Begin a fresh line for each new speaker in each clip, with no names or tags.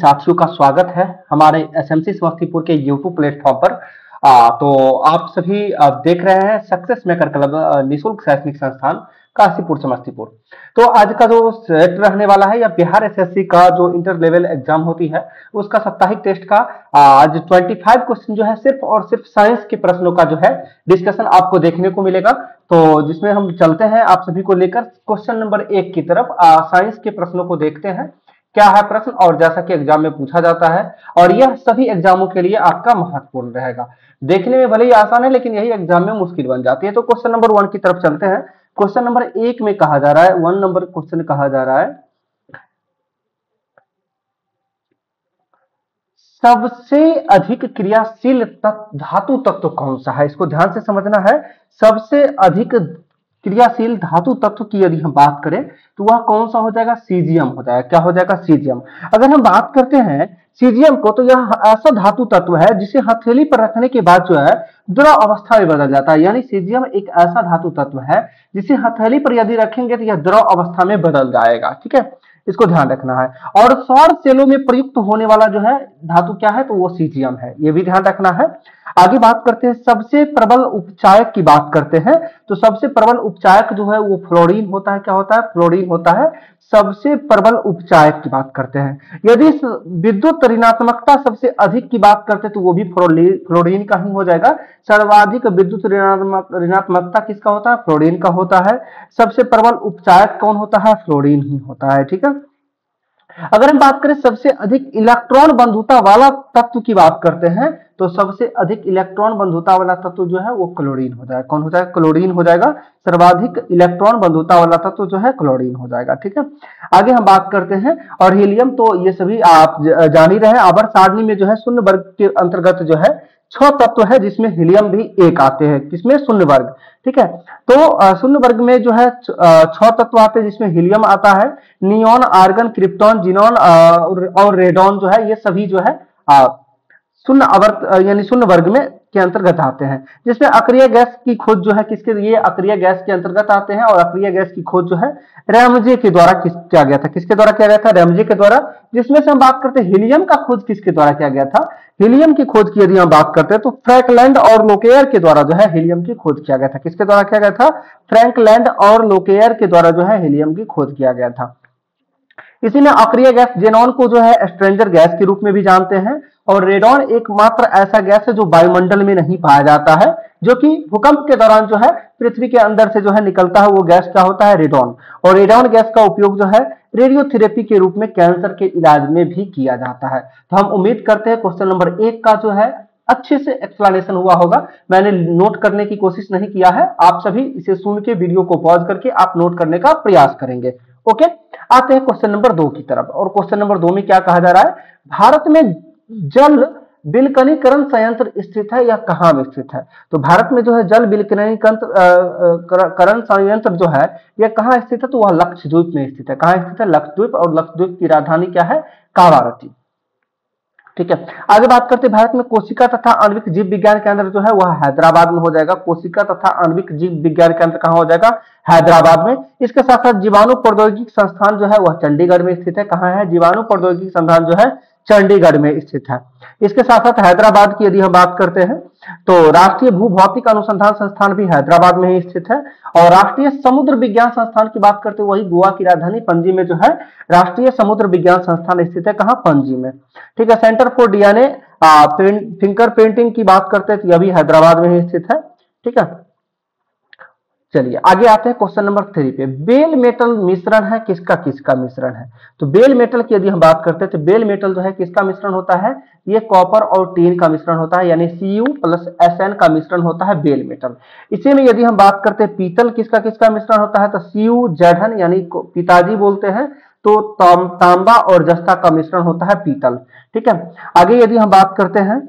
साथियों का स्वागत है हमारे एसएमसी समस्तीपुर के यूट्यूब प्लेटफॉर्म पर। तो आप सभी देख रहे हैं सक्सेस मेकर क्लब निःशुल्क शैक्षणिक संस्थान काशीपुर समस्तीपुर। तो आज का जो सेट रहने वाला है या बिहार एसएससी का जो इंटर लेवल एग्जाम होती है उसका साप्ताहिक टेस्ट का आज 25 क्वेश्चन जो है सिर्फ और सिर्फ साइंस के प्रश्नों का जो है डिस्कशन आपको देखने को मिलेगा। तो जिसमें हम चलते हैं आप सभी को लेकर क्वेश्चन नंबर 1 की तरफ। साइंस के प्रश्नों को देखते हैं क्या है प्रश्न, और जैसा कि एग्जाम में पूछा जाता है और यह सभी एग्जामों के लिए आपका महत्वपूर्ण रहेगा। देखने में भले ही आसान है लेकिन यही एग्जाम में मुश्किल बन जाती है। तो क्वेश्चन नंबर 1 की तरफ चलते हैं। क्वेश्चन नंबर 1 में कहा जा रहा है, 1 नंबर क्वेश्चन कहा जा रहा है, सबसे अधिक क्रियाशील धातु तत्व कौन सा है। इसको ध्यान से समझना है। सबसे अधिक क्रियाशील धातु तत्व की यदि हम बात करें तो वह कौन सा हो जाएगा, सीजियम हो जाएगा। क्या हो जाएगा, सीजियम। अगर हम बात करते हैं सीजियम को तो यह ऐसा धातु तत्व है जिसे हथेली पर रखने के बाद जो है द्रव अवस्था में बदल जाता है। यानी सीजियम एक ऐसा धातु तत्व है जिसे हथेली पर यदि रखेंगे तो यह द्रव अवस्था में बदल जाएगा। ठीक है, इसको ध्यान रखना है। और सौर सेलों में प्रयुक्त होने वाला जो है धातु क्या है, तो वो सीजियम है, ये भी ध्यान रखना है। आगे बात करते हैं, सबसे प्रबल उपचायक की बात करते हैं तो सबसे प्रबल उपचायक जो है वो फ्लोरीन होता है। क्या होता है, फ्लोरीन होता है सबसे प्रबल उपचायक की बात करते हैं। यदि विद्युत ऋणात्मकता सबसे अधिक की बात करते हैं तो वो भी फ्लोरीन का ही हो जाएगा। सर्वाधिक विद्युत ऋणात्मकता किसका होता है, फ्लोरीन का होता है। सबसे प्रबल उपचायक कौन होता है, फ्लोरीन ही होता है। ठीक है, अगर हम बात करें सबसे अधिक इलेक्ट्रॉन बंधुता वाला तत्व की बात करते हैं तो सबसे अधिक इलेक्ट्रॉन बंधुता वाला तत्व जो है वो क्लोरीन हो जाएगा। कौन हो जाएगा, क्लोरीन हो जाएगा। सर्वाधिक इलेक्ट्रॉन बंधुता वाला तत्व जो है क्लोरीन हो जाएगा। ठीक है, आगे हम बात करते हैं और हीलियम, तो ये सभी आप जान ही रहे हैं। आवर्त सारणी में जो है शून्य वर्ग के अंतर्गत जो है 6 तत्व है जिसमें हीलियम भी एक आते हैं। किसमें, शून्य वर्ग। ठीक है, तो शून्य वर्ग में जो है 6 तत्व आते हैं जिसमें हीलियम आता है, नियोन, आर्गन, क्रिप्टॉन, जिनॉन और रेडॉन जो है ये सभी जो है शून्य आवर्त यानी शून्य वर्ग में के अंतर्गत आते हैं। जिसमें अक्रिय गैस की खोज जो है किसके, ये अक्रिय गैस के अंतर्गत आते हैं। और अक्रिय गैस की खोज जो है रैमजे के द्वारा किया गया था। किसके द्वारा किया गया था, रैमजे के द्वारा। जिसमें से हम बात करते हैं हीलियम का खोज किसके द्वारा किया गया था, हीलियम की खोज की यदि हम बात करते हैं तो फ्रैंकलैंड और लोकेयर के द्वारा जो है हीलियम की खोज किया गया था। किसके द्वारा किया गया था, फ्रैंकलैंड और लोकेयर के द्वारा जो है हीलियम की खोज किया गया था। इसी में अक्रिय गैस जेनॉन को जो है स्ट्रेंजर गैस के रूप में भी जानते हैं। और रेडॉन एकमात्र ऐसा गैस है जो वायुमंडल में नहीं पाया जाता है, जो कि भूकंप के दौरान जो है पृथ्वी के अंदर से जो है निकलता है, वो गैस क्या होता है, रेडॉन। और रेडॉन गैस का उपयोग जो है रेडियोथेरेपी के रूप में कैंसर के इलाज में भी किया जाता है। तो हम उम्मीद करते हैं क्वेश्चन नंबर 1 का जो है अच्छे से एक्सप्लेनेशन हुआ होगा। मैंने नोट करने की कोशिश नहीं किया है, आप सभी इसे सुन के वीडियो को पॉज करके आप नोट करने का प्रयास करेंगे। ओके, आते हैं क्वेश्चन नंबर 2 की तरफ। और क्वेश्चन नंबर 2 में क्या कहा जा रहा है, भारत में जल विलकनीकरण संयंत्र स्थित है या कहां में स्थित है। तो भारत में जो है जल विलकनीकरण संयंत्र जो है यह कहां स्थित है, तो वह लक्षद्वीप में स्थित है। कहां स्थित है, लक्षद्वीप। और लक्षद्वीप की राजधानी क्या है, कावारती। ठीक है, आगे बात करते हैं भारत में कोशिका तथा आणविक जीव विज्ञान केंद्र जो है वह हैदराबाद में हो जाएगा। कोशिका तथा आणविक जीव विज्ञान केंद्र कहां हो जाएगा, हैदराबाद में। इसके साथ साथ जीवाणु प्रौद्योगिकी संस्थान जो है वह चंडीगढ़ में स्थित है। कहां है, जीवाणु प्रौद्योगिकी संस्थान जो है चंडीगढ़ में स्थित है। इसके साथ साथ हैदराबाद की यदि हम बात करते हैं तो राष्ट्रीय भूभौतिक अनुसंधान संस्थान भी हैदराबाद में ही स्थित है। और राष्ट्रीय समुद्र विज्ञान संस्थान की बात करते हैं वही गोवा की राजधानी पणजी में जो है राष्ट्रीय समुद्र विज्ञान संस्थान स्थित है। कहां, पणजी में। ठीक है, centre for DNA finger printing की बात करते हैं तो यह भी हैदराबाद में ही स्थित है। ठीक है, चलिए आगे आते हैं क्वेश्चन नंबर 3 पे। बेल मेटल मिश्रण है किसका किसका मिश्रण है। तो बेल मेटल की यदि हम बात करते हैं तो बेल मेटल जो है किसका मिश्रण होता है, ये कॉपर और टीन का मिश्रण होता है, यानी Cu + Sn का मिश्रण होता है बेल मेटल। इसी में यदि हम बात करते हैं पीतल किसका किसका मिश्रण होता है, तो CuZn यानी पिताजी बोलते हैं, तो तांबा और जस्ता का मिश्रण होता है पीतल। ठीक है, आगे यदि हम बात करते हैं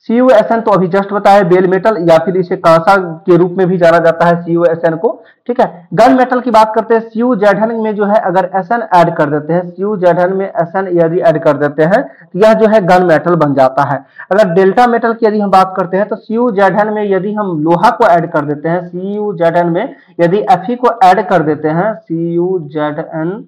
CuSn तो अभी जस्ट बताया बेल मेटल, या फिर इसे कांसा के रूप में भी जाना जाता है CuSn को। ठीक है, गन मेटल की बात करते हैं CuZn में जो है अगर Sn ऐड कर देते हैं, CuZn में Sn यदि ऐड कर देते हैं तो यह जो है गन मेटल बन जाता है। अगर डेल्टा मेटल की यदि हम बात करते हैं तो CuZn में यदि हम लोहा को ऐड कर देते हैं, CuZn में यदि Fe को ऐड कर देते हैं, CuZn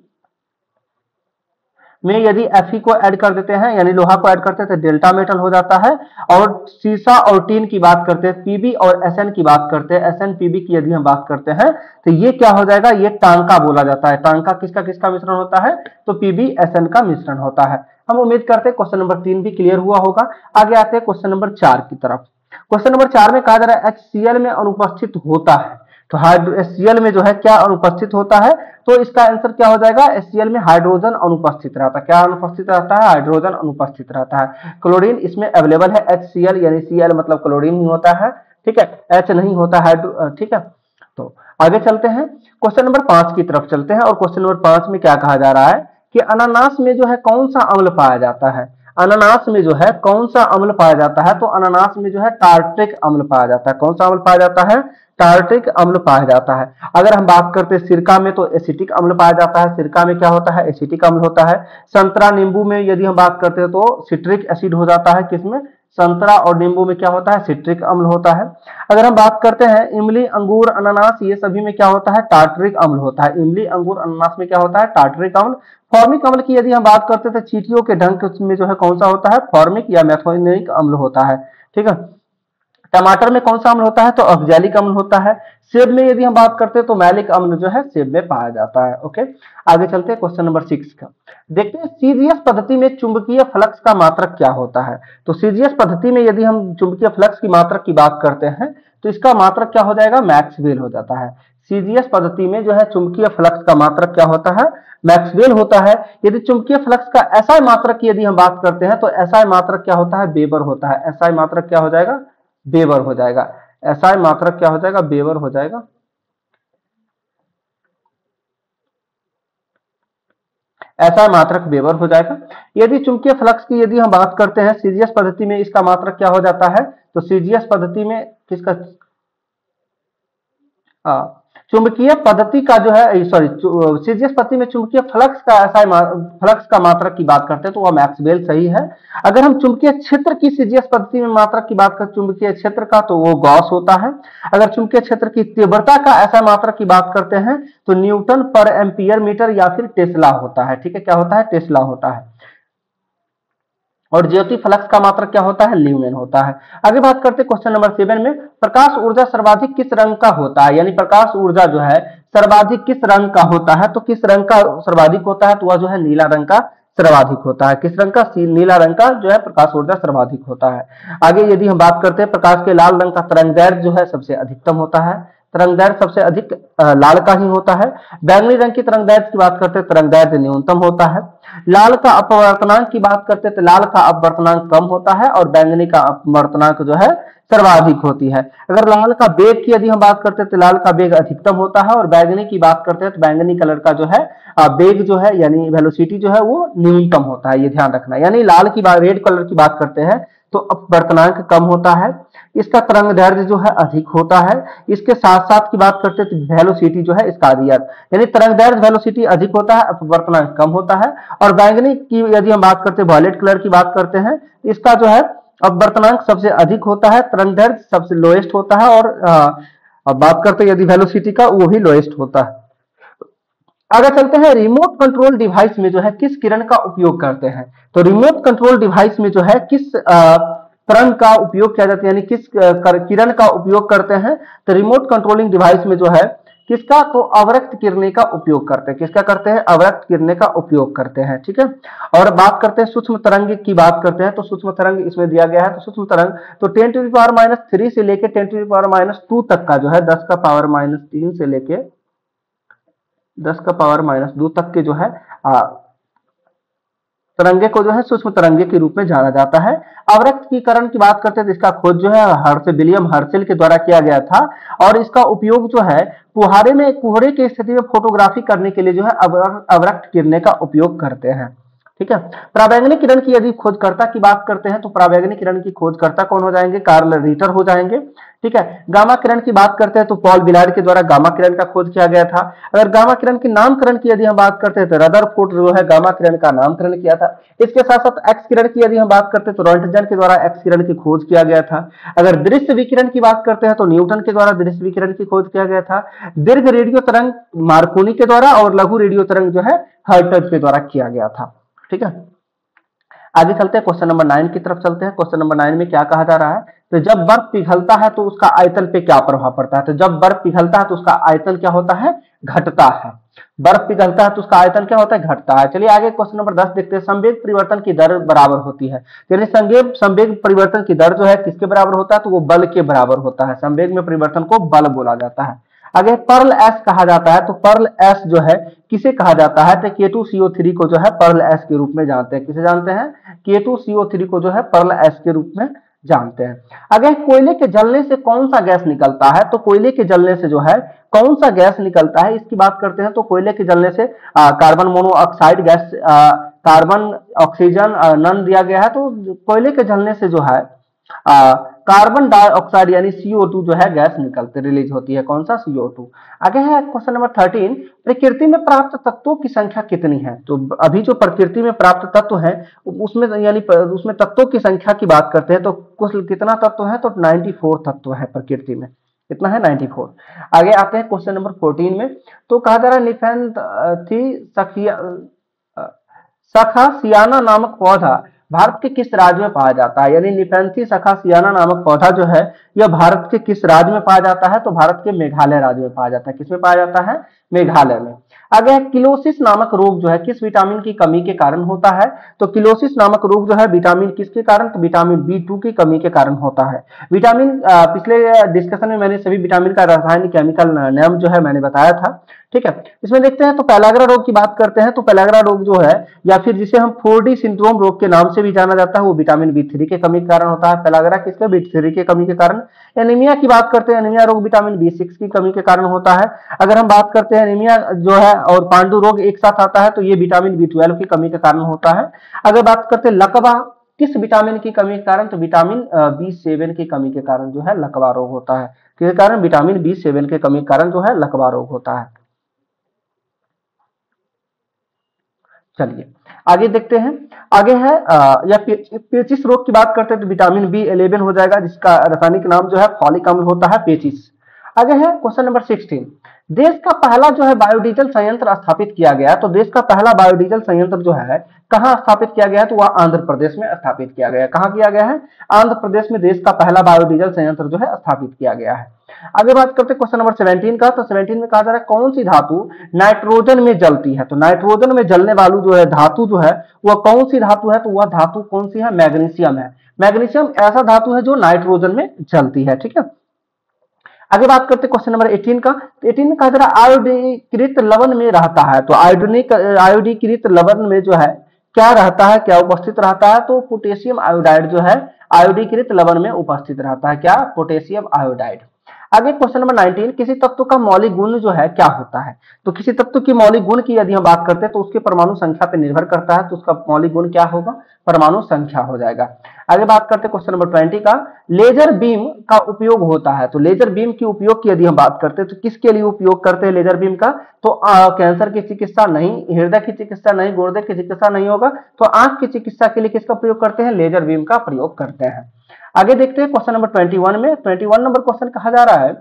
में यदि Fe को ऐड कर देते हैं, यानी लोहा को ऐड करते हैं तो डेल्टा मेटल हो जाता है। और सीसा और टीन की बात करते हैं, Pb और Sn की बात करते हैं, Sn Pb की यदि हम बात करते हैं तो ये क्या हो जाएगा, ये टांका बोला जाता है। टांका किसका किसका मिश्रण होता है, तो Pb Sn का मिश्रण होता है। हम उम्मीद करते हैं क्वेश्चन नंबर 3 भी क्लियर हुआ होगा। आगे आते हैं क्वेश्चन नंबर 4 की तरफ। क्वेश्चन नंबर 4 में कहा जा रहा है HCl में अनुपस्थित होता है, तो HCl में जो है क्या अनुपस्थित होता है, तो इसका आंसर क्या हो जाएगा, HCl में हाइड्रोजन अनुपस्थित रहता है। क्या अनुपस्थित रहता है, हाइड्रोजन अनुपस्थित रहता है। क्लोरीन इसमें अवेलेबल है, HCl यानी Cl मतलब क्लोरीन ही होता है, ठीक है, H नहीं होता हाइड्रो, ठीक है। तो आगे चलते हैं, क्वेश्चन नंबर 5 की तरफ चलते हैं। और क्वेश्चन नंबर 5 में क्या कहा जा रहा है कि अनानास में जो है कौन सा अम्ल पाया जाता है, अनानास में जो है कौन सा अम्ल पाया जाता है, तो अनानास में जो है टार्ट्रिक अम्ल पाया जाता है। कौन सा अम्ल पाया जाता है, टार्ट्रिक अम्ल पाया जाता है। अगर हम बात करते हैं सिरका में तो एसिटिक अम्ल पाया जाता है, सिरका में क्या होता है, एसिटिक अम्ल होता है। संतरा नींबू में यदि हम बात करते हैं तो सिट्रिक एसिड हो जाता है, किसमें, संतरा और नींबू में क्या होता है, सिट्रिक अम्ल होता है। अगर हम बात करते हैं इमली अंगूर अनानास, ये सभी में क्या होता है, टार्ट्रिक अम्ल होता है। इमली अंगूर अनानास में क्या होता है, टार्ट्रिक अम्ल। फॉर्मिक अम्ल की यदि हम बात करते हैं तो चींटियों के डंक में जो है कौन सा होता है, फॉर्मिक या मैथोनिक अम्ल होता है, ठीक है। टमाटर में कौन सा अम्ल होता है, तो ऑक्जेलिक अम्ल होता है। सेब में यदि हम बात करते हैं तो मैलिक अम्ल जो है सेब में पाया जाता है। ओके, आगे चलते हैं क्वेश्चन नंबर 6 का। देखते हैं सीजीएस पद्धति में चुंबकीय फ्लक्स का मात्रक क्या होता है। तो सीजीएस पद्धति में यदि हम चुंबकीय फ्लक्स की मात्रक की बात करते हैं तो इसका मात्रक क्या हो जाएगा, मैक्सवेल हो जाता है। सीजीएस पद्धति में जो है चुंबकीय फ्लक्स का मात्रक क्या होता है, मैक्सवेल होता है। यदि चुंबकीय फ्लक्स का एसआई मात्रक की यदि हम बात करते हैं तो एसआई मात्रक क्या होता है, वेबर होता है। एसआई मात्रक क्या हो जाएगा, वेबर हो जाएगा। एसआई मात्रक क्या हो जाएगा, वेबर हो जाएगा। ऐसा मात्रक वेबर हो जाएगा। यदि चुंबकीय फ्लक्स की यदि हम बात करते हैं सीजीएस पद्धति में, इसका मात्रक क्या हो जाता है, तो सीजीएस पद्धति में किसका, चुंबकीय पद्धति का जो है, सॉरी, सीजीएस पद्धति में चुंबकीय फ्लक्स का एसआई फ्लक्स का मात्रक की बात करते हैं तो वह मैक्सवेल सही है। अगर हम चुंबकीय क्षेत्र की सीजीएस पद्धति में मात्रक की बात करें चुंबकीय क्षेत्र का, तो वो गॉस होता है। अगर चुंबकीय क्षेत्र की तीव्रता का एसआई मात्रक की बात करते हैं तो न्यूटन पर एम्पियर मीटर या फिर टेस्ला होता है, ठीक है। क्या होता है, टेस्ला होता है। और ज्योति फ्लक्स का मात्रक क्या होता है, ल्यूमेन होता है। आगे बात करते हैं क्वेश्चन नंबर 7 में, प्रकाश ऊर्जा सर्वाधिक किस रंग का होता है, यानी प्रकाश ऊर्जा जो है सर्वाधिक किस रंग का होता है, तो किस रंग का सर्वाधिक होता है, तो वह जो है नीला रंग का सर्वाधिक होता है। किस रंग का, नीला रंग का जो है प्रकाश ऊर्जा सर्वाधिक होता है। आगे यदि हम बात करते हैं प्रकाश के लाल रंग का तरंगदैर्घ्य जो है सबसे अधिकतम होता है, तरंगदैर्घ्य सबसे अधिक लाल का ही होता है। बैंगनी रंग की तरंगदैर्घ्य की बात करते हैं तरंगदैर्घ्य न्यूनतम होता है। लाल का अपवर्तनांक की बात करते हैं तो लाल का अपवर्तनांक कम होता है और बैंगनी का अपवर्तनांक जो है सर्वाधिक होती है। अगर लाल का वेग की यदि हम बात करते हैं तो लाल का वेग अधिकतम होता है और बैंगनी की बात करते हैं तो बैंगनी कलर का जो है वेग जो है यानी वेलोसिटी जो है वो न्यूनतम होता है, ये ध्यान रखना। यानी लाल की बात, रेड कलर की बात करते हैं तो अपवर्तनांक कम होता है, इसका तरंगदैर्घ्य जो है अधिक होता है। इसके साथ साथ की बात करते हैं तो वेलोसिटी जो है इसका अधिक, यानी तरंगदैर्घ्य वेलोसिटी अधिक होता है, अपवर्तनांक कम होता है। और बैंगनी की यदि हम बात करते हैं, वॉयलेट कलर की बात करते हैं, इसका जो है अपवर्तनांक सबसे अधिक होता है, तरंगदैर्घ्य सबसे लोएस्ट होता है और अब बात करते हैं यदि वेलोसिटी का, वो भी लोएस्ट होता है। आगे चलते हैं, रिमोट कंट्रोल डिवाइस में जो है किस किरण का उपयोग करते हैं। तो रिमोट कंट्रोल डिवाइस में जो है किस तरंग का उपयोग किया जाता है, यानी किस किरण का उपयोग करते हैं। तो रिमोट कंट्रोलिंग डिवाइस में जो है किसका, तो अवरक्त किरणें का उपयोग करते हैं। किसका करते हैं, अवरक्त किरणें का उपयोग करते हैं, ठीक है। और बात करते हैं सूक्ष्म तरंग की बात करते हैं तो सूक्ष्म तरंग इसमें दिया गया है। तो सूक्ष्म तरंग तो 10⁻³ से लेके 10⁻² तक का जो है 10⁻³ से लेके 10⁻² तक के जो है तरंगे को जो है सूक्ष्म तरंगे के रूप में जाना जाता है। अवरक्तीकरण की बात करते हैं तो इसका खोज जो है विलियम हर्शेल के द्वारा किया गया था और इसका उपयोग जो है कुहरे की स्थिति में फोटोग्राफी करने के लिए जो है अवरक्त किरणें का उपयोग करते हैं, ठीक है। पराबैंगनी किरण की यदि खोजकर्ता की बात करते हैं तो पराबैंगनी किरण की खोजकर्ता कौन हो जाएंगे, कार्ल रिटर हो जाएंगे, ठीक है। गामा किरण की बात करते हैं तो पॉल बिलार्ड के द्वारा गामा किरण का खोज किया गया था। अगर गामा किरण के नामकरण की यदि हम बात करते हैं तो रदरफोर्ड जो है गामा किरण का नामकरण किया था। इसके साथ साथ एक्स किरण की यदि हम बात करते हैं तो रॉन्टजन के द्वारा एक्स किरण की खोज किया गया था। अगर दृश्य विकिरण की बात करते हैं तो न्यूटन के द्वारा दृश्य विकिरण की खोज किया गया था। दीर्घ रेडियो तरंग मार्कोनी के द्वारा और लघु रेडियो तरंग जो है हर्ट्ज के द्वारा किया गया था। ठीक है, आगे चलते हैं, क्वेश्चन नंबर 9 की तरफ चलते हैं। क्वेश्चन नंबर 9 में क्या कहा जा रहा है, तो जब बर्फ पिघलता है तो उसका आयतन पे क्या प्रभाव पड़ता है। तो जब बर्फ पिघलता है तो उसका आयतन क्या होता है, घटता है। बर्फ पिघलता है तो उसका आयतन क्या होता है, घटता है। चलिए आगे क्वेश्चन नंबर 10 देखते हैं। संवेग परिवर्तन की दर बराबर होती है, यानी संवेग परिवर्तन की दर जो है किसके बराबर होता है, तो वो बल के बराबर होता है। संवेग में परिवर्तन को बल बोला जाता है। आगे पर्ल एस कहा जाता है, तो पर्ल एस जो है किसे कहा जाता है, तो K2CO3 को जो है पर्ल एस के रूप में जानते हैं। किसे जानते हैं, K2CO3 को जो है पर्ल एस के रूप में जानते हैं। अगर कोयले के जलने से कौन सा गैस निकलता है, तो कोयले के जलने से जो है कौन सा गैस निकलता है, इसकी बात करते हैं। तो कोयले के जलने से carbon monoxide gas, carbon oxygen नन दिया गया है। तो कोयले के जलने से जो है कार्बन डाइऑक्साइड यानी CO2 जो है गैस निकलते रिलीज होती है। कौन सा, CO2। आगे है क्वेश्चन नंबर 13, प्रकृति में प्राप्त तत्वों की संख्या कितनी है। तो अभी जो प्रकृति में प्राप्त तत्व है उसमें यानी उसमें तत्वों की संख्या की बात करते हैं, तो कुल कितना तत्व है, तो 94 तत्व है प्रकृति में। कितना है, 94। आगे आते हैं क्वेश्चन नंबर 14 में, तो कहा जा रहा है निफेंथी सखासियाना नामक पौधा भारत के किस राज्य में पाया जाता है। यानी निफेंथी सखासियाना नामक पौधा जो है यह भारत के किस राज्य में पाया जाता है, तो भारत के मेघालय राज्य में पाया जाता है। किसमें पाया जाता है, मेघालय में। आगे किलोसिस नामक रोग जो है किस विटामिन की कमी के कारण होता है, तो किलोसिस नामक रोग जो है विटामिन किसके कारण, तो विटामिन B2 की कमी के कारण होता है। विटामिन पिछले डिस्कशन में मैंने सभी विटामिन का रासायनिक केमिकल नाम जो है मैंने बताया था, ठीक है। इसमें देखते हैं, तो पेलाग्रा रोग की बात करते हैं। तो पेलाग्रा रोग जो है या फिर जिसे हम 4D सिंड्रोम रोग के नाम से भी जाना जाता है, वो विटामिन B3 के कमी के कारण होता है। पेलाग्रा किसके, B3 के कमी के कारण। एनीमिया की बात करते हैं, एनीमिया रोग विटामिन B6 की कमी के कारण होता है। अगर हम बात करते हैं एनीमिया जो है और पांडु रोग एक साथ आता है, तो ये विटामिन B12 की कमी के कारण होता है। अगर बात करते हैं लकवा किस विटामिन की कमी के कारण, तो विटामिन B7 की कमी के कारण जो है लकवा रोग होता है। किसके कारण, विटामिन B7 के कमी के कारण जो है लकवा रोग होता है। चलिए आगे देखते हैं। आगे है या पेचिस रोग की बात करते हैं, तो विटामिन B11 हो जाएगा, जिसका रासायनिक नाम जो है फॉलिक अम्ल होता है, पेचिस। आगे है क्वेश्चन नंबर 16, देश का पहला जो है बायोडीजल संयंत्र स्थापित किया गया। तो देश का पहला बायोडीजल संयंत्र जो है कहाँ स्थापित किया गया है, तो वह आंध्र प्रदेश में स्थापित किया गया है। कहाँ किया गया है, आंध्र प्रदेश में देश का पहला बायोडीजल संयंत्र जो है स्थापित किया गया है। आगे बात करते हैं क्वेश्चन नंबर 17 का। तो 17 में कहा जा रहा है कौन सी धातु नाइट्रोजन में जलती है। तो नाइट्रोजन में जलने वाली जो है धातु जो है वह कौन सी धातु है, तो वह धातु कौन सी है, मैग्नीशियम है। मैग्नीशियम ऐसा धातु है जो नाइट्रोजन में जलती है, ठीक है। आगे बात करते हैं क्वेश्चन नंबर 18 का। तो 18 में कहा जा रहा है आयोडीकृत लवण में रहता है। तो आयोडीकृत लवण में जो है क्या रहता है, क्या उपस्थित रहता है, तो पोटेशियम आयोडाइड जो है आयोडीकृत लवण में उपस्थित रहता है। क्या, पोटेशियम आयोडाइड। आगे क्वेश्चन नंबर 19, किसी तत्व का मौलिक गुण जो है क्या होता है। तो किसी तत्व की मौलिक गुण की यदि हम बात करते हैं तो उसके परमाणु संख्या पर निर्भर करता है, तो उसका मौलिक गुण क्या होगा, परमाणु संख्या हो जाएगा। आगे बात करते हैं क्वेश्चन नंबर 20 का। लेजर बीम का उपयोग होता है। तो लेजर बीम के उपयोग की यदि हम बात करते हैं तो किसके लिए उपयोग करते हैं लेजर बीम का, तो कैंसर की चिकित्सा नहीं, हृदय की चिकित्सा नहीं, गुर्दे की चिकित्सा नहीं होगा, तो आंख की चिकित्सा के लिए किसका प्रयोग करते हैं, लेजर बीम का प्रयोग करते हैं। आगे देखते हैं क्वेश्चन नंबर 21 में। 21 नंबर क्वेश्चन कहा जा रहा है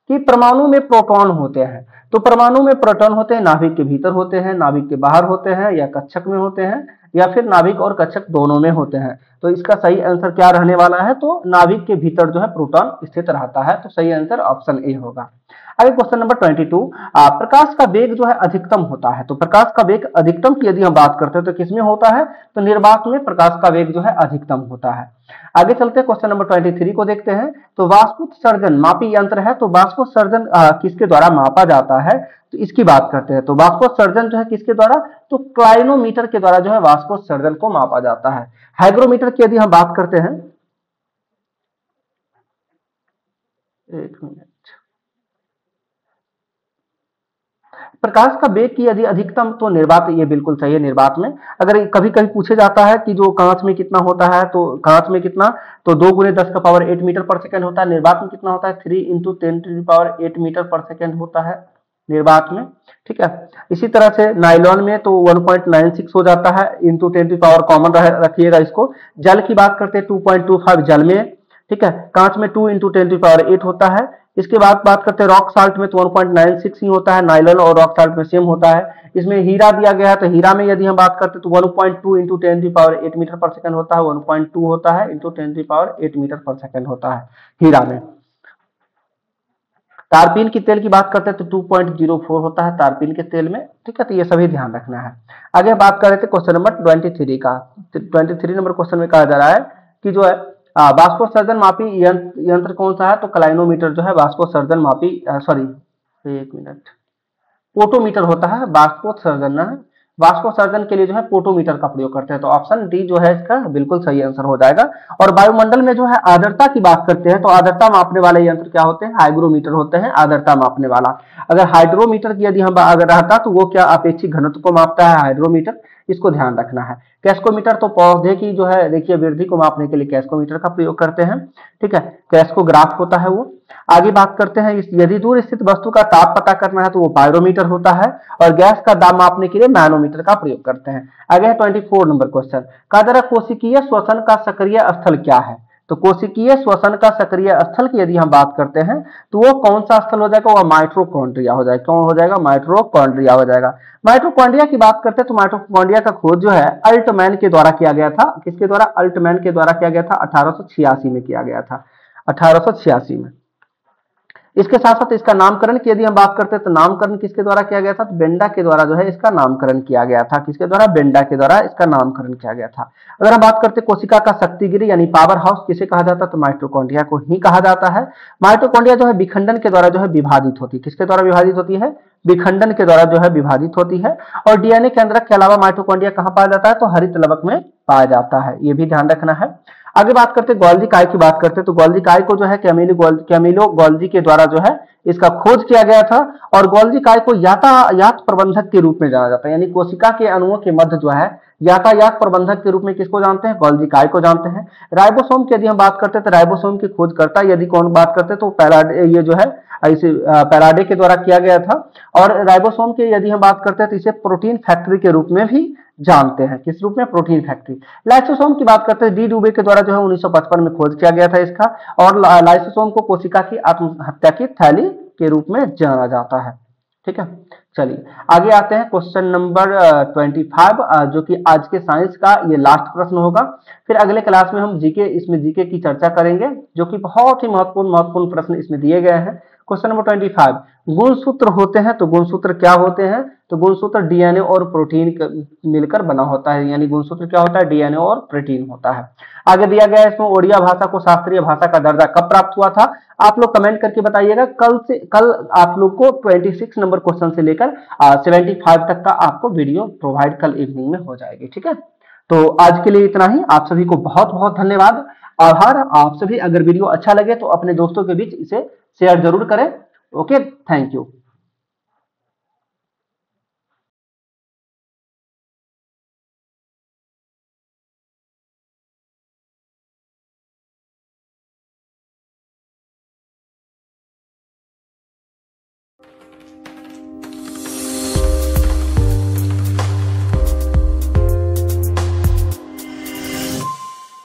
कि परमाणु में प्रोटॉन होते हैं। तो परमाणु में प्रोटॉन होते हैं, नाभिक के भीतर होते हैं, नाभिक के बाहर होते हैं, या कक्षक में होते हैं, या फिर नाभिक और कक्षक दोनों में होते हैं। तो इसका सही आंसर क्या रहने वाला है, तो नाभिक के भीतर जो है प्रोटॉन स्थित रहता है। तो सही आंसर ऑप्शन ए होगा। आगे क्वेश्चन नंबर 22, प्रकाश का वेग जो है अधिकतम होता है। तो प्रकाश का वेग अधिकतम की यदि हम बात करते हैं तो किसमें होता है, तो निर्वात में प्रकाश का वेग जो है अधिकतम होता है। आगे चलते हैं क्वेश्चन नंबर 23 को देखते हैं। तो वाष्पोत्सर्जन मापी यंत्र है। तो वाष्पोत्सर्जन किसके द्वारा मापा जाता है, तो इसकी बात करते हैं। तो वाष्पोत्सर्जन जो है किसके द्वारा, तो क्लाइनोमीटर के द्वारा जो है वाष्पोत्सर्जन को मापा जाता है। हाइग्रोमीटर की यदि हम बात करते हैं, एक मिनट, प्रकाश का वेग की यदि अधिकतम, तो निर्वात, ये बिल्कुल सही है। निर्वात में अगर कभी कभी पूछे जाता है कि जो कांच में कितना होता है, तो कांच में कितना, तो 2 × 10⁸ मीटर पर सेकंड होता है। निर्वात में कितना होता है, 3 × 10⁸ मीटर पर सेकंड होता है निर्वात में, ठीक है। इसी तरह से नाइलॉन में तो 1.96 हो जाता है, × 10⁻⁴ कॉमन रखिएगा इसको। जल की बात करते हैं 2.25 जल में, ठीक है। कांच में 2 × 10⁸ होता है। इसके बाद बात करते हैं रॉक साल्ट में तो 1.96 ही होता है। नाइलॉन और रॉक साल्ट में सेम होता है। इसमें हीरा दिया गया है तो हीरा में यदि हम बात करते हैं तो 1.2 × 10⁸ मीटर/सेकंड होता है। 1.2 होता है × 10⁸ मीटर/सेकंड होता है हीरा में। तारपीन की तेल की बात करते हैं तो 2.04 होता है तारपीन के तेल में। ठीक है, तो ये सभी ध्यान रखना है। आगे बात कर रहे थे क्वेश्चन नंबर 23 का। 23 नंबर क्वेश्चन में कहा जा रहा है कि जो है बाष्पोत्सर्जन मापी यंत्र कौन सा है, तो क्लाइनोमीटर जो है बाष्पोत्सर्जन मापी सॉरी 1 मिनट पोटोमीटर होता है। बाष्पोत्सर्जन के लिए जो है पोटोमीटर का प्रयोग करते हैं। तो ऑप्शन डी जो है इसका बिल्कुल सही आंसर हो जाएगा। और वायुमंडल में जो है आर्द्रता की बात करते हैं तो आर्द्रता मापने वाले यंत्र क्या होते हैं, हाइग्रोमीटर होते हैं आर्द्रता मापने वाला। अगर हाइड्रोमीटर की यदि हम अगर रहता तो वो क्या अपेक्षित घनत्व को मापता है हाइड्रोमीटर, इसको ध्यान रखना है। कैस्कोमीटर तो पौधे की जो है देखिए वृद्धि को मापने के लिए कैस्कोमीटर का प्रयोग करते हैं। ठीक है, कैस्कोग्राफ होता है वो। आगे बात करते हैं यदि दूर स्थित वस्तु का ताप पता करना है तो वो पायरोमीटर होता है। और गैस का दाब मापने के लिए मैनोमीटर का प्रयोग करते हैं। आगे है 24 नंबर क्वेश्चन। कहा जा रहा है कोशिकीय श्वसन का सक्रिय स्थल क्या है, तो कोशिकीय श्वसन का सक्रिय स्थल की यदि हम बात करते हैं तो वो कौन सा स्थल हो जाएगा, वह माइटोकॉन्ड्रिया हो जाएगा। कौन हो जाएगा, माइटोकॉन्ड्रिया हो जाएगा। माइटोकॉन्ड्रिया की बात करते हैं तो माइटोकॉन्ड्रिया का खोज जो है अल्टमैन के द्वारा किया गया था। किसके द्वारा, अल्टमैन के द्वारा किया गया था। 1886 में किया गया था, 1886 में। इसके साथ साथ इसका नामकरण की यदि हम बात करते हैं तो नामकरण किसके द्वारा किया गया था, तो बेंडा के द्वारा जो है इसका नामकरण किया गया था। किसके द्वारा, बेंडा के द्वारा इसका नामकरण किया गया था। अगर हम बात करते हैं कोशिका का शक्तिगिर यानी पावर हाउस किसे कहा जाता है, तो माइटोकॉन्ड्रिया को ही कहा जाता है। माइटोकॉन्ड्रिया जो है विखंडन के द्वारा जो है विभाजित होती है। किसके द्वारा विभाजित होती है, विखंडन के द्वारा जो है विभाजित होती है। और डीएनए केंद्रक के अलावा माइटोकॉन्ड्रिया कहां पाया जाता है, तो हरित लवक में पाया जाता है। ये भी ध्यान रखना है। आगे बात करते हैं गोल्जी काय की बात करते हैं तो गोल्जी काय को जो है कैमिलो गोल्जी के द्वारा जो है इसका खोज किया गया था। और गोल्जी काय को यातायात प्रबंधक के रूप में जाना जाता है। यानी कोशिका के अणुओं के मध्य जो है यातायात प्रबंधक के रूप में किसको जानते हैं, गोल्जी काय को जानते हैं। राइबोसोम की यदि हम बात करते हैं तो राइबोसोम की खोज करता यदि कौन बात करते हैं तो ये जो है इसे पैराडे के द्वारा किया गया था। और राइबोसोम की यदि हम बात करते हैं तो इसे प्रोटीन फैक्ट्री के रूप में भी जानते हैं। किस रूप में, प्रोटीन फैक्ट्री। लाइसोसोम की बात करते हैं डी डुबे के द्वारा जो है 1955 में खोज किया गया था इसका। और लाइसोसोम को कोशिका की आत्महत्या की थैली के रूप में जाना जाता है। ठीक है, चलिए आगे आते हैं क्वेश्चन नंबर 25 जो कि आज के साइंस का ये लास्ट प्रश्न होगा। फिर अगले क्लास में हम इसमें जीके की चर्चा करेंगे जो कि बहुत ही महत्वपूर्ण प्रश्न इसमें दिए गए हैं। क्वेश्चन नंबर 25, गुणसूत्र होते हैं तो गुणसूत्र क्या होते हैं, तो गुणसूत्र डीएनए और प्रोटीन मिलकर बना होता है। यानी गुणसूत्र क्या होता है, डीएनए और प्रोटीन होता है। आगे दिया गया है इसमें ओडिया भाषा को शास्त्रीय भाषा का दर्जा कब प्राप्त हुआ था। आप लोग कमेंट करके बताइएगा। कल आप लोग को 26 नंबर क्वेश्चन से लेकर 75 तक का आपको वीडियो प्रोवाइड कल इवनिंग में हो जाएगी। ठीक है, तो आज के लिए इतना ही। आप सभी को बहुत बहुत धन्यवाद, आभार। आप सभी अगर वीडियो अच्छा लगे तो अपने दोस्तों के बीच इसे शेयर जरूर करें। Okay, thank you.